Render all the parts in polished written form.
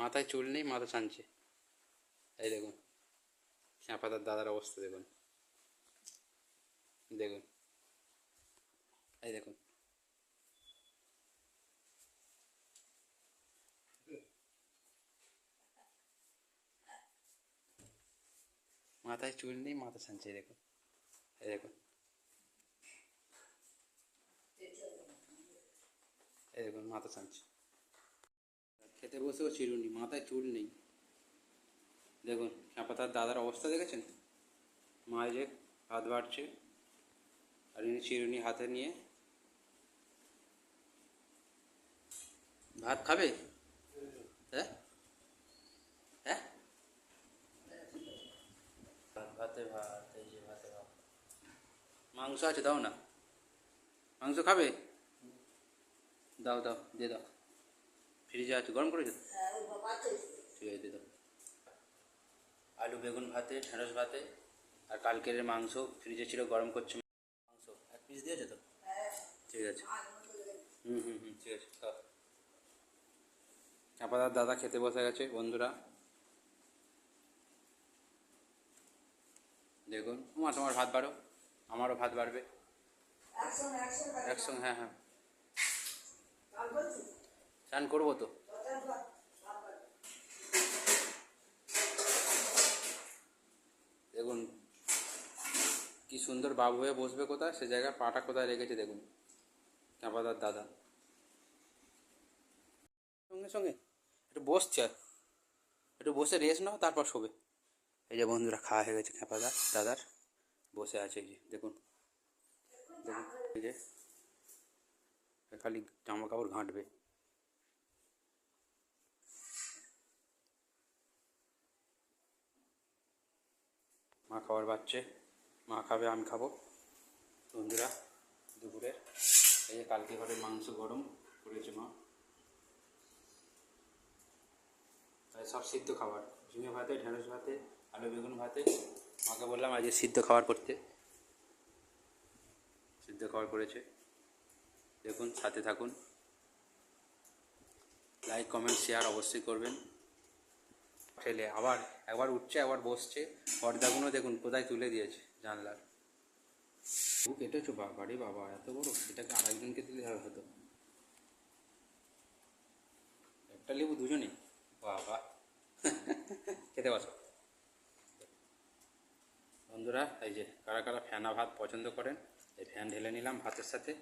মাথায় চুল নেই, মাথা ছানছে। এই দেখুন শ্যাঁপাদার দাদার অবস্থা দেখুন, দেখুন, এই দেখুন। মাথায় চুল নেই, মাথা ছানছে, এই দেখুন, এই দেখুন, এই দেখুন মাথা ছানছে। খেতে বসেও চিরুনি, মাথায় চুল নেই। দেখুন শ্যাঁপাদার দাদার অবস্থা দেখেছেন? মা যে ভাত বাড়ছে আর ইনি চিরুনি হাতে নিয়ে ভাত খাবে। হ্যাঁ, হ্যাঁ, ভাতে ভাত, এই যে ভাতে ভাত। মাংস আছে, দাও না। মাংস খাবে? দাও দাও, দিয়ে দাও। ফ্রিজে আছে, গরম করেছো? ঠিক আছে, দিয়ে দাও। আলু বেগুন ভাতে, ঢেঁড়স ভাতে, আর কালকের মাংস ফ্রিজে ছিল, গরম করছে। মাংস 1 পিস দিয়েছে তো? ঠিক আছে। হুম হুম হুম, ঠিক আছে, খাও। আপাতত দাদা খেতে বসে গেছে বন্ধুরা। দেখুন তোমার ভাত বাড়ো, আমারও ভাত বাড়বে একসঙ্গে। হ্যাঁ হ্যাঁ, চান করবো তো। দেখুন কি সুন্দর বাবু হয়ে বসবে কোথায়, সে জায়গায় পাটা কোথায় রেখেছে দেখুন চাপাদার দাদা। সঙ্গে সঙ্গে একটু বসছে, একটু বসে রেস্ট নাও, তারপর শোবে। এই যে বন্ধুরা খাওয়া হয়ে গেছে চাপাদার দাদার, বসে আছে। এই যে দেখুন, দেখুন, এই যে খালি জামা কাপড় ঘাঁটবে। মা খাবার বাচ্চে, মা খাবে, আমি খাবো বন্ধুরা দুপুরের। এই যে কালকে ঘরের মাংস গরম করেছে মা, তাই সব সিদ্ধ খাবার, ঝিঙে ভাতে, ঢেঁড়স ভাতে, আলু বেগুন ভাতে। মাকে বললাম আজকে সিদ্ধ খাবার করতে, সিদ্ধ খাবার করেছে। দেখুন, সাথে থাকুন, লাইক কমেন্ট শেয়ার অবশ্যই করবেন। ঠেলে আবার একবার উঠছে, একবার বসছে। পর্দাগুলো দেখুন কোথায় তুলে দিয়েছে জানলার। ও কেটেছো বাবা রে বাবা, এত বড়! এটাকে আরেকজনকে দিলে হবে হয়তো। একটা লেবু দুজনে, বাবা। খেতে বসো বন্ধুরা। এই যে কারা কারা ফেনা ভাত পছন্দ করেন, এই ফ্যান ঢেলে নিলাম ভাতের সাথে,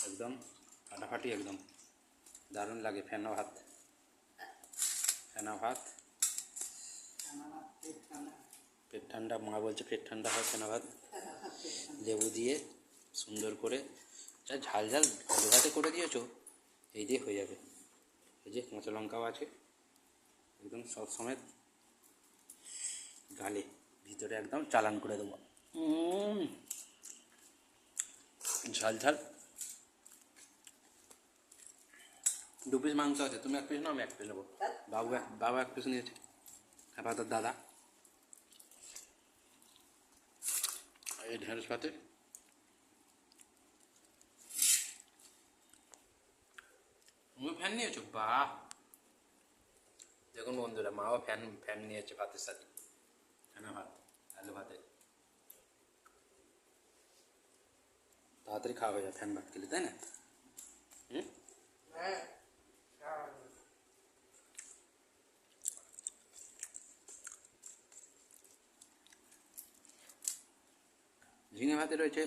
একদম ফাটাফাটি, একদম দারুণ লাগে ফেনা ভাত। ফেনা ভাত পেট ঠান্ডা, মা বলছে পেট ঠান্ডা হয় ফেনা ভাত, লেবু দিয়ে সুন্দর করে যা ঝাল ঝাল আলু ভাতে করে দিয়েছো, এই দিয়ে হয়ে যাবে। এই যে কাঁচা লঙ্কাও আছে, একদম সব সময় গালে ভিতরে একদম চালান করে দেবো। ঝাল ঝাল। 2 পিস মাংস আছে, তুমি 1 পিস নাও, আমি 1 পিস নেবো। বাবু 1 পিস নিয়েছে, আপাতত দাদা। এই ঢেঁড়স ভাতে তুমি ফ্যান নিয়েছো, বাহ! দেখুন বন্ধুরা, মাও ফ্যান ফ্যান নিয়েছে ভাতের সাথে, ফ্যানা ভাত আলু ভাতে। তাড়াতাড়ি খাওয়া হয়ে যায় ফ্যান ভাত খেলে, তাই না? হুম, ঝিঙে ভাতে রয়েছে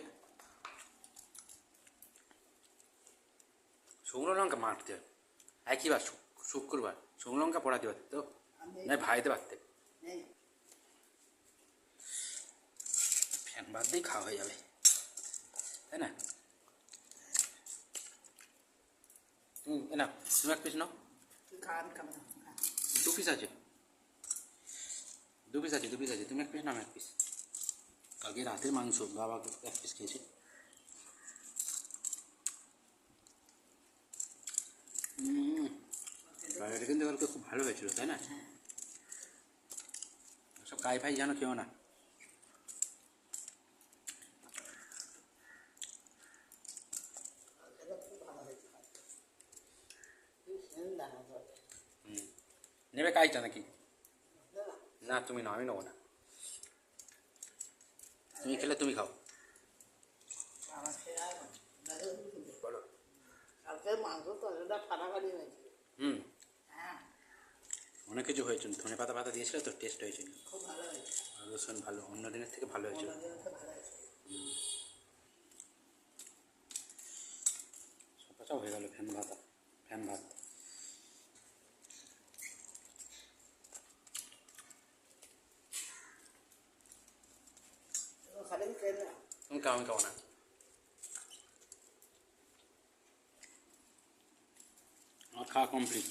শুকনো লঙ্কা মারতে, একই বার শুক্রবার শুকনো লঙ্কা পড়াতে পারতে তো, না ভাইতে পারতে। ফ্যান ভাত দিয়েই খাওয়া হয়ে যাবে, তাই না? না, তুমি 1 পিস নাও। 2 পিস আছে, 2 পিস আছে, 2 পিস আছে, তুমি 1 পিস নাও, 1 পিস। কালকে রাতের মাংস, বাবা 1 পিস খেয়েছে। এটা কিন্তু কালকে খুব ভালো হয়েছিল, তাই না? সব গায়ে ফাই জানো, কেউ না। নেবে কাইটা নাকি? না তুমি নাও, আমি নেবো না। তুমি খেলে তুমি খাও। আমার সেরা বলো। কালকে মাংস তরকারিটা ফাটাফাটি হয়েছিল। হুম, হ্যাঁ, অনেক কিছু হয়েছিল, ধনে পাতা পাতা দিয়েছিল তো, টেস্ট হয়েছিল। খুব ভালো হয়েছে। আর রসুন ভালো, অন্য দিনের থেকে ভালো হয়েছিল। অন্যদিনের থেকে ভালো হয়েছে। সকালটাও হয়ে গেল ফ্যান ভাত, ফ্যান ভাত। এবার খালি ট্রেন না। তুমি খাও, আমি খাও না। আমার খাওয়া কমপ্লিট।